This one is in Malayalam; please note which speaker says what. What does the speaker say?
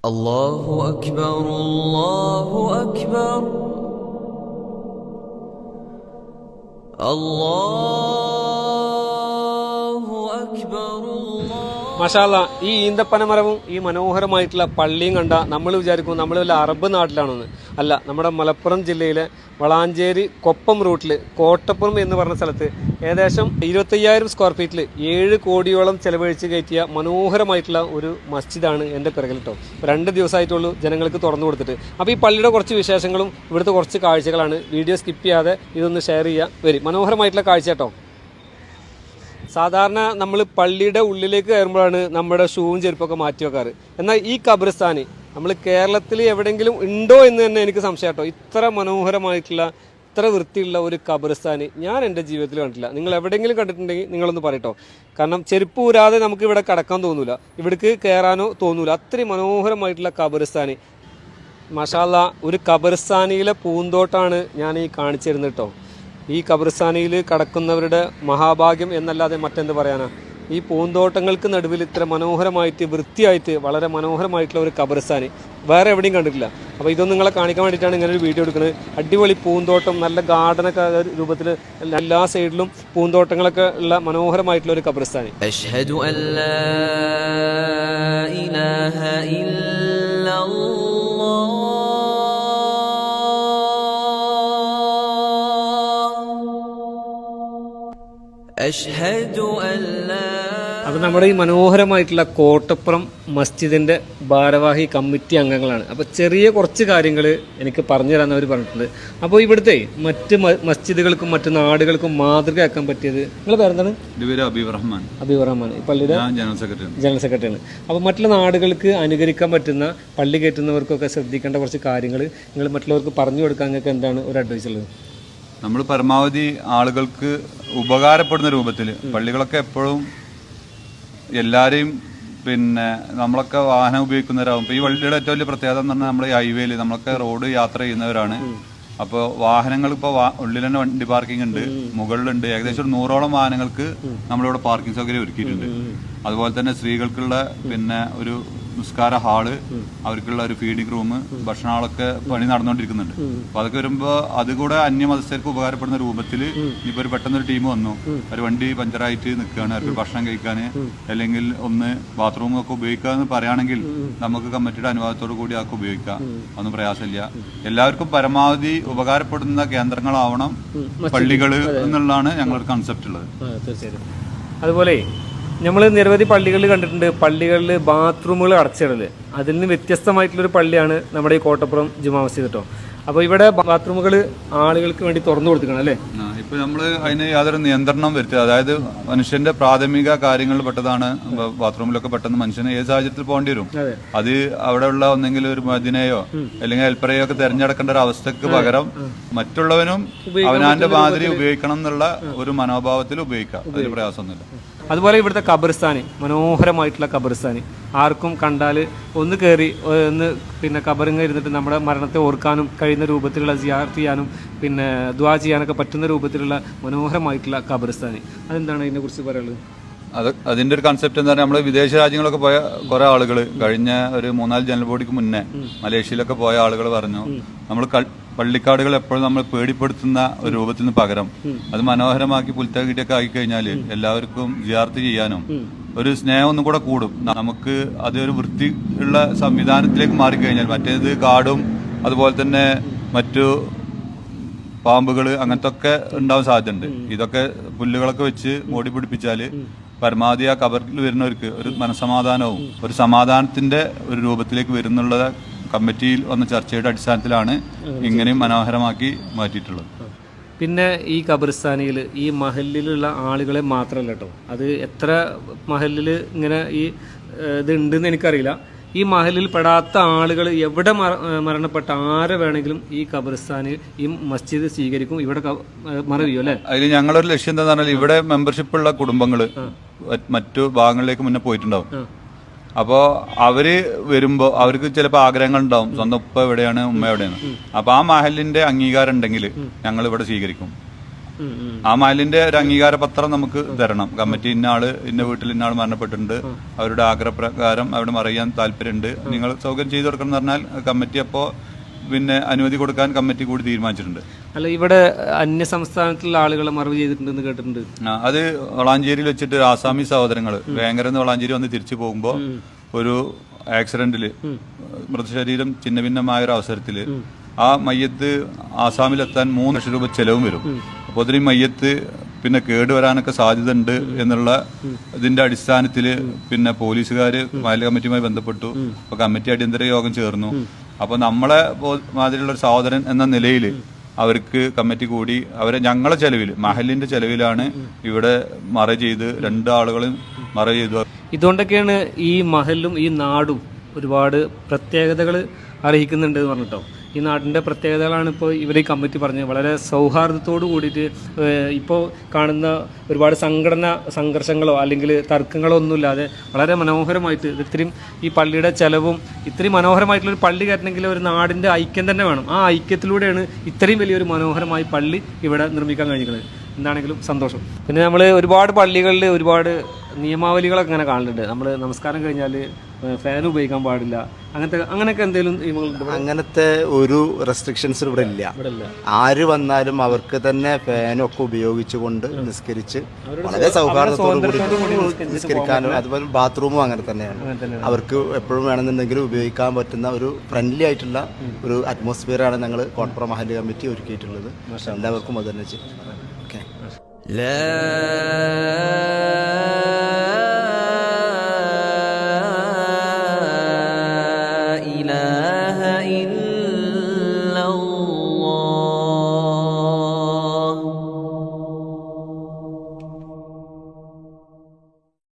Speaker 1: الله أكبر الله أكبر الله أكبر
Speaker 2: മാഷാ അല്ലാ, ഈ ഈന്തപ്പനമരവും ഈ മനോഹരമായിട്ടുള്ള പള്ളിയും കണ്ട നമ്മൾ വിചാരിക്കും നമ്മൾ വല്ല അറബ് നാട്ടിലാണെന്ന്. അല്ല, നമ്മുടെ മലപ്പുറം ജില്ലയിലെ വളാഞ്ചേരി കൊപ്പം റൂട്ടിൽ കോട്ടപ്പുറം എന്ന് പറഞ്ഞ സ്ഥലത്ത് ഏകദേശം 25,000 സ്ക്വയർ ഫീറ്റിൽ 7 കോടിയോളം ചെലവഴിച്ച് കയറ്റിയ മനോഹരമായിട്ടുള്ള ഒരു മസ്ജിദാണ് എൻ്റെ പിറകിൽ കേട്ടോ. 2 ദിവസമായിട്ടുള്ളൂ ജനങ്ങൾക്ക് തുറന്നു കൊടുത്തിട്ട്. അപ്പോൾ ഈ പള്ളിയുടെ കുറച്ച് വിശേഷങ്ങളും ഇവിടുത്തെ കുറച്ച് കാഴ്ചകളാണ്. വീഡിയോ സ്കിപ്പ് ചെയ്യാതെ ഇതൊന്ന് ഷെയർ ചെയ്യുക. വരും മനോഹരമായിട്ടുള്ള കാഴ്ച കേട്ടോ. സാധാരണ നമ്മൾ പള്ളിയുടെ ഉള്ളിലേക്ക് കയറുമ്പോഴാണ് നമ്മുടെ ഷൂവും ചെരുപ്പൊക്കെ മാറ്റി വെക്കാറ്. എന്നാൽ ഈ ഖബർസ്ഥാനി നമ്മൾ കേരളത്തിൽ എവിടെയെങ്കിലും ഉണ്ടോ എന്ന് തന്നെ എനിക്ക് സംശയം കേട്ടോ. ഇത്ര മനോഹരമായിട്ടുള്ള ഇത്ര വൃത്തിയുള്ള ഒരു ഖബർസ്ഥാനി ഞാൻ എൻ്റെ ജീവിതത്തിൽ കണ്ടിട്ടില്ല. നിങ്ങൾ എവിടെയെങ്കിലും കണ്ടിട്ടുണ്ടെങ്കിൽ നിങ്ങളൊന്ന് പറയട്ടോ. കാരണം ചെരുപ്പ് ഊരാതെ നമുക്ക് ഇവിടെ കടക്കാൻ തോന്നൂല, ഇവിടേക്ക് കയറാനോ തോന്നൂല. അത്രയും മനോഹരമായിട്ടുള്ള ഖബർസ്ഥാനി. മാഷാ അല്ലാ, ഒരു ഖബർസ്ഥാനിയിലെ പൂന്തോട്ടാണ് ഞാൻ ഈ കാണിച്ചു തരുന്നത് കേട്ടോ. ഈ ഖബർസ്ഥാനിയിൽ കടക്കുന്നവരുടെ മഹാഭാഗ്യം എന്നല്ലാതെ മറ്റെന്ത് പറയാനാ. ഈ പൂന്തോട്ടങ്ങൾക്ക് നടുവിൽ ഇത്ര മനോഹരമായിട്ട് വൃത്തിയായിട്ട് വളരെ മനോഹരമായിട്ടുള്ള ഒരു ഖബർസ്ഥാനി വേറെ എവിടെയും കണ്ടിട്ടില്ല. അപ്പോൾ ഇതൊന്നും നിങ്ങളെ കാണിക്കാൻ വേണ്ടിയിട്ടാണ് ഇങ്ങനെ ഒരു വീഡിയോ എടുക്കുന്നത്. അടിപൊളി പൂന്തോട്ടം, നല്ല ഗാർഡനൊക്കെ രൂപത്തിൽ എല്ലാ സൈഡിലും പൂന്തോട്ടങ്ങളൊക്കെ ഉള്ള മനോഹരമായിട്ടുള്ള ഒരു ഖബർസ്ഥാനി.
Speaker 1: أشهد أن لا إله إلا الله أشهد أن لا.
Speaker 2: അപ്പോൾ നമ്മുടെ ഈ മനോഹരമായിട്ടുള്ള കോട്ടപ്പുറം മസ്ജിദിൻ്റെ ഭാരവാഹി കമ്മിറ്റി അംഗങ്ങളാണ്. അപ്പോൾ ചെറിയ കുറച്ച് കാര്യങ്ങൾ എനിക്ക് പറഞ്ഞു തരാമെന്ന് അവർ പറഞ്ഞിട്ടുണ്ട്. അപ്പോൾ ഇവിടുത്തെ മറ്റ് മസ്ജിദുകൾക്കും മറ്റ് നാടുകൾക്കും മാതൃകയാക്കാൻ പറ്റിയത്, നിങ്ങളുടെ പേരെന്താണ്?
Speaker 3: അബീബ് റഹ്മാൻ.
Speaker 2: ഈ പള്ളിയുടെ ജനറൽ സെക്രട്ടറിയാണ്. അപ്പോൾ മറ്റുള്ള നാടുകൾക്ക് അനുകരിക്കാൻ പറ്റുന്ന പള്ളി കയറ്റുന്നവർക്കൊക്കെ ശ്രദ്ധിക്കേണ്ട കുറച്ച് കാര്യങ്ങൾ നിങ്ങൾ മറ്റുള്ളവർക്ക് പറഞ്ഞു കൊടുക്കാൻ നിങ്ങൾക്ക് എന്താണ് ഒരു അഡ്വൈസ് ഉള്ളത്?
Speaker 3: നമ്മൾ പരമാവധി ആളുകൾക്ക് ഉപകാരപ്പെടുന്ന രൂപത്തിൽ പള്ളികളൊക്കെ എപ്പോഴും എല്ലാവരെയും നമ്മളൊക്കെ വാഹനം ഉപയോഗിക്കുന്നവരാകും. ഇപ്പോൾ ഈ പള്ളിയുടെ ഏറ്റവും വലിയ പ്രത്യേകത എന്ന് പറഞ്ഞാൽ നമ്മുടെ ഈ ഹൈവേയിൽ നമ്മളൊക്കെ റോഡ് യാത്ര ചെയ്യുന്നവരാണ്. അപ്പോൾ വാഹനങ്ങൾ ഇപ്പോൾ ഉള്ളിൽ തന്നെ വണ്ടി പാർക്കിംഗ് ഉണ്ട്, മുകളിലുണ്ട്. ഏകദേശം ഒരു 100ഓളം വാഹനങ്ങൾക്ക് നമ്മളിവിടെ പാർക്കിംഗ് സൗകര്യം ഒരുക്കിയിട്ടുണ്ട്. അതുപോലെ തന്നെ സ്ത്രീകൾക്കുള്ള ഒരു നിസ്കാര ഹാള്, അവർക്കുള്ള ഒരു ഫീഡിംഗ് റൂം, ഭക്ഷണങ്ങളൊക്കെ പണി നടന്നുകൊണ്ടിരിക്കുന്നുണ്ട്. അപ്പൊ അതൊക്കെ വരുമ്പോ അതുകൂടെ അന്യമതസ്ഥർക്ക് ഉപകാരപ്പെടുന്ന രൂപത്തിൽ ഇപ്പൊ ഒരു പെട്ടെന്നൊരു ടീം വന്നു, ഒരു വണ്ടി പഞ്ചറായിട്ട് നിൽക്കുകയാണ്, അവർക്ക് ഭക്ഷണം കഴിക്കാൻ അല്ലെങ്കിൽ ഒന്ന് ബാത്റൂം ഒക്കെ ഉപയോഗിക്കാന്ന് പറയുകയാണെങ്കിൽ നമുക്ക് കമ്മിറ്റിയുടെ അനുവാദത്തോടു കൂടി ആൾക്ക് ഉപയോഗിക്കാം. ഒന്നും പ്രയാസമില്ല. എല്ലാവർക്കും പരമാവധി ഉപകാരപ്പെടുന്ന കേന്ദ്രങ്ങളാവണം പള്ളികൾ എന്നുള്ളതാണ് ഞങ്ങളൊരു കൺസെപ്റ്റ് ഉള്ളത്.
Speaker 2: അതുപോലെ നമ്മൾ നിരവധി പള്ളികളിൽ കണ്ടിട്ടുണ്ട്, പള്ളികളിൽ ബാത്റൂമുകൾ അടച്ചിടല്. അതിൽ നിന്ന് വ്യത്യസ്തമായിട്ടുള്ളൊരു പള്ളിയാണ് നമ്മുടെ ഈ കോട്ടപ്പുറം ജുമാ മസ്ജിദ് കേട്ടോ. അപ്പോൾ ഇവിടെ ബാത്റൂമുകൾ ആളുകൾക്ക് വേണ്ടി തുറന്നു കൊടുക്കണം അല്ലേ?
Speaker 3: ഇപ്പൊ നമ്മൾ അതിന് യാതൊരു നിയന്ത്രണം വരുത്തുക, അതായത് മനുഷ്യന്റെ പ്രാഥമിക കാര്യങ്ങളിൽ പെട്ടതാണ് ബാത്റൂമിലൊക്കെ. പെട്ടെന്ന് മനുഷ്യന് ഏത് സാഹചര്യത്തിൽ പോകേണ്ടി വരും. അത് അവിടെയുള്ള ഒന്നെങ്കിൽ ഒരു മദിനെയോ അല്ലെങ്കിൽ ഹെൽപ്പറെയോ ഒക്കെ തെരഞ്ഞെടുക്കേണ്ട ഒരു അവസ്ഥക്ക് പകരം മറ്റുള്ളവനും അവനാന്റെ മാതിരി ഉപയോഗിക്കണം എന്നുള്ള ഒരു മനോഭാവത്തിൽ ഉപയോഗിക്കാം. അതിന് പ്രയാസമൊന്നുമില്ല.
Speaker 2: അതുപോലെ ഇവിടുത്തെ ഖബർസ്ഥാനി, മനോഹരമായിട്ടുള്ള ഖബർസ്ഥാനി. ആർക്കും കണ്ടാൽ ഒന്ന് കയറി ഒന്ന് ഖബറിങ്ങ ഇരുന്നിട്ട് നമ്മുടെ മരണത്തെ ഓർക്കാനും കഴിയുന്ന രൂപത്തിലുള്ള സിയാറത്ത് ചെയ്യാനും ദുആ ചെയ്യാനൊക്കെ പറ്റുന്ന രൂപത്തിലുള്ള മനോഹരമായിട്ടുള്ള ഖബർസ്ഥാനി. അതെന്താണ് അതിനെക്കുറിച്ച് പറയുള്ളത്?
Speaker 3: അതിന്റെ ഒരു കൺസെപ്റ്റ് എന്താ പറയുക, നമ്മൾ വിദേശ രാജ്യങ്ങളൊക്കെ പോയ കുറെ ആളുകൾ കഴിഞ്ഞ ഒരു 3-4 ജനറൽ ബോഡിക്ക് മുന്നേ മലേഷ്യയിലൊക്കെ പോയ ആളുകൾ പറഞ്ഞു, നമ്മൾ പള്ളിക്കാടുകൾ എപ്പോഴും നമ്മൾ പേടിപ്പെടുത്തുന്ന ഒരു രൂപത്തിൽ നിന്ന് പകരം അത് മനോഹരമാക്കി പുൽത്തകിട്ടൊക്കെ ആക്കി കഴിഞ്ഞാൽ എല്ലാവർക്കും സിയാറത്ത് ചെയ്യാനും ഒരു സ്നേഹം ഒന്നും കൂടെ കൂടും. നമുക്ക് അതൊരു വൃത്തി ഉള്ള സംവിധാനത്തിലേക്ക് മാറിക്കഴിഞ്ഞാൽ മറ്റേത് കാടും അതുപോലെ തന്നെ മറ്റു പാമ്പുകൾ അങ്ങനത്തെ ഒക്കെ ഉണ്ടാവാൻ സാധ്യതയുണ്ട്. ഇതൊക്കെ പുല്ലുകളൊക്കെ വെച്ച് മൂടി പിടിപ്പിച്ചാൽ പരമാവധി ആ ഖബറിൽ വരുന്നവർക്ക് ഒരു മനസ്സമാധാനവും ഒരു സമാധാനത്തിന്റെ ഒരു രൂപത്തിലേക്ക് വരുന്നുള്ളത് കമ്മിറ്റിയിൽ വന്ന ചർച്ചയുടെ അടിസ്ഥാനത്തിലാണ് ഇങ്ങനെയും മനോഹരമാക്കി മാറ്റിയിട്ടുള്ളത്.
Speaker 2: പിന്നെ ഈ ഖബർസ്ഥാനിയിൽ ഈ മഹലിലുള്ള ആളുകളെ മാത്രമല്ല കേട്ടോ, അത് എത്ര മഹലിൽ ഇങ്ങനെ ഈ ഇത് ഉണ്ടെന്ന് എനിക്കറിയില്ല. ഈ മഹലിൽ പെടാത്ത ആളുകൾ എവിടെ മരണപ്പെട്ട ആരെ വേണമെങ്കിലും ഈ ഖബർസ്ഥാനിൽ ഈ മസ്ജിദ് സ്വീകരിക്കും, ഇവിടെ മറവിയോ അല്ലെ?
Speaker 3: അതിൽ ഞങ്ങളൊരു ലക്ഷ്യം എന്താ പറഞ്ഞാൽ ഇവിടെ മെമ്പർഷിപ്പ് ഉള്ള കുടുംബങ്ങൾ മറ്റു ഭാഗങ്ങളിലേക്ക് മുന്നേ പോയിട്ടുണ്ടാവും. അപ്പോൾ അവര് വരുമ്പോ അവർക്ക് ചിലപ്പോൾ ആഗ്രഹങ്ങൾ ഉണ്ടാവും, സ്വന്തം ഉപ്പ എവിടെയാണ് ഉമ്മ എവിടെയാണ്. അപ്പൊ ആ മഹലിന്റെ അംഗീകാരം ഉണ്ടെങ്കിൽ ഞങ്ങൾ ഇവിടെ സ്വീകരിക്കും. ആ മഹലിന്റെ ഒരു അംഗീകാര പത്രം നമുക്ക് തരണം. കമ്മിറ്റി ഇന്ന വീട്ടിൽ ഇന്ന ആള് മരണപ്പെട്ടിട്ടുണ്ട്, അവരുടെ ആഗ്രഹപ്രകാരം അവിടെ മറിയാൻ താല്പര്യമുണ്ട്, നിങ്ങൾ സൗകര്യം ചെയ്തു കൊടുക്കണം എന്ന് പറഞ്ഞാൽ കമ്മിറ്റി അപ്പോ പിന്നെ അനുമതി കൊടുക്കാൻ കമ്മിറ്റി കൂടി തീരുമാനിച്ചിട്ടുണ്ട്.
Speaker 2: അല്ല, ഇവിടെ അന്യ സംസ്ഥാനത്തുള്ള ആളുകളെ മറവ് ചെയ്തിട്ടുണ്ടെന്ന് കേട്ടിട്ടുണ്ട്.
Speaker 3: അത് വളാഞ്ചേരിയിൽ വെച്ചിട്ട് ആസാമി സഹോദരങ്ങൾ വേങ്ങരന്ന് വളാഞ്ചേരി വന്ന് തിരിച്ചു പോകുമ്പോൾ ഒരു ആക്സിഡന്റില് മൃതശരീരം ഛിന്ന ഭിന്നമായ ഒരു അവസരത്തില് ആ മയ്യത്ത് ആസാമിലെത്താൻ 3 ലക്ഷം രൂപ ചെലവും വരും. അപ്പോൾ അതിന് മയ്യത്ത് പിന്നെ കേടുവരാനൊക്കെ സാധ്യത ഉണ്ട് എന്നുള്ള ഇതിന്റെ അടിസ്ഥാനത്തില് പിന്നെ പോലീസുകാര് മഹല്ല് കമ്മിറ്റിയുമായി ബന്ധപ്പെട്ടു. അപ്പൊ കമ്മിറ്റി അടിയന്തര യോഗം ചേർന്നു. അപ്പൊ നമ്മളെ മാതിരിയുള്ള ഒരു സഹോദരൻ എന്ന നിലയിൽ അവർക്ക് കമ്മിറ്റി കൂടി ഞങ്ങളെ ചെലവിൽ മഹലിന്റെ ചെലവിലാണ് ഇവിടെ മറ ചെയ്ത് 2 ആളുകളും മറ ചെയ്തു.
Speaker 2: ഇതുകൊണ്ടൊക്കെയാണ് ഈ മഹലും ഈ നാടും ഒരുപാട് പ്രത്യേകതകൾ അർഹിക്കുന്നുണ്ട് എന്ന് പറഞ്ഞിട്ടോ. ഈ നാടിൻ്റെ പ്രത്യേകതകളാണ് ഇപ്പോൾ ഇവർ ഈ കമ്മിറ്റി പറഞ്ഞത്. വളരെ സൗഹാർദ്ദത്തോട് കൂടിയിട്ട് ഇപ്പോൾ കാണുന്ന ഒരുപാട് സംഘർഷങ്ങളോ അല്ലെങ്കിൽ തർക്കങ്ങളോ ഒന്നുമില്ലാതെ വളരെ മനോഹരമായിട്ട് ഇത്രയും ഈ പള്ളിയുടെ ചെലവും ഇത്രയും മനോഹരമായിട്ടുള്ളൊരു പള്ളി കയറ്റണമെങ്കിൽ ഒരു നാടിൻ്റെ ഐക്യം തന്നെ വേണം. ആ ഐക്യത്തിലൂടെയാണ് ഇത്രയും വലിയൊരു മനോഹരമായ പള്ളി ഇവിടെ നിർമ്മിക്കാൻ കഴിഞ്ഞിരിക്കുന്നത്. എന്താണെങ്കിലും സന്തോഷം. പിന്നെ നമ്മൾ ഒരുപാട് പള്ളികളിൽ ഒരുപാട് നിയമാവലികളൊക്കെ ഇങ്ങനെ കാണുന്നുണ്ട്. നമ്മൾ നമസ്കാരം കഴിഞ്ഞാൽ ഫാൻ ഉപയോഗിക്കാൻ പാടില്ല, അങ്ങനെയൊക്കെ എന്തെങ്കിലും
Speaker 4: അങ്ങനത്തെ ഒരു റെസ്ട്രിക്ഷൻസ് ഇവിടെ ഇല്ല. ആര് വന്നാലും അവർക്ക് തന്നെ ഫാനൊക്കെ ഉപയോഗിച്ചുകൊണ്ട് നിസ്കരിച്ച് വളരെ സൗഹാർദ്ദത്തോടു കൂടി നിസ്കരിക്കാനും അതുപോലെ ബാത്റൂമും അങ്ങനെ തന്നെയാണ്. അവർക്ക് എപ്പോഴും വേണമെന്നുണ്ടെങ്കിൽ ഉപയോഗിക്കാൻ പറ്റുന്ന ഒരു ഫ്രണ്ട്ലി ആയിട്ടുള്ള ഒരു അറ്റ്മോസ്ഫിയറാണ് ഞങ്ങൾ കോട്ടപ്പുറം മഹല്ല് കമ്മിറ്റി ഒരുക്കിയിട്ടുള്ളത്. എല്ലാവർക്കും അത് തന്നെ ചെയ്യും. ഓക്കെ.